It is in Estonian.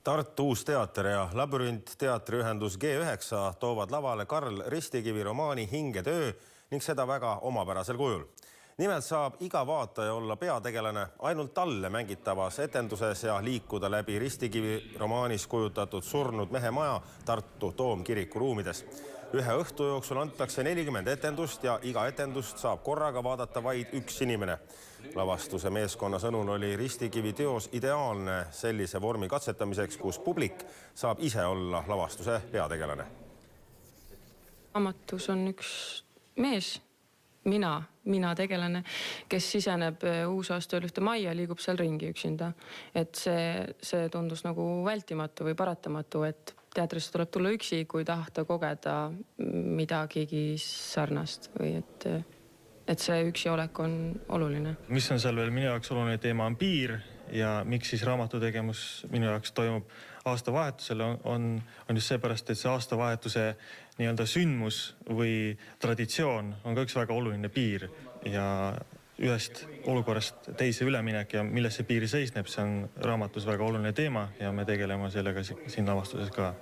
Tartu Uus Teater ja Labürint teatriühendus G9 toovad lavale Karl Ristikivi romaani Hingetöö ning seda väga omapärasel kujul. Nimelt saab iga vaataja olla peategelane ainult talle mängitavas etenduses ja liikuda läbi Ristikivi romaanis kujutatud surnud mehe maja Tartu Toomkiriku ruumides. Ühe õhtu jooksul antakse 40 etendust ja iga etendust saab korraga vaadata vaid üks inimene. Lavastuse meeskonna sõnul oli Ristikivi teos ideaalne sellise vormi katsetamiseks, kus publik saab ise olla lavastuse peategelane. Raamatus on üks mees, mina tegelane, kes siseneb uusaastaööl ühte majja, liigub seal ringi üksinda. Et see tundus nagu vältimatu või paratamatu, et teatrisse tuleb tulla üksi, kui tahta kogeda midagigi sarnast või et see üksi olek on oluline. Mis on seal veel minu jaoks oluline teema on piir ja miks siis raamatu tegemus minu jaoks toimub aastavahetusel on just seepärast, et see aastavahetuse nii-öelda sündmus või traditsioon on ka üks väga oluline piir ja ühest olukorrast teise üleminek ja milles see piiri seisneb, see on raamatus väga oluline teema ja me tegeleme sellega siin lavastuses ka.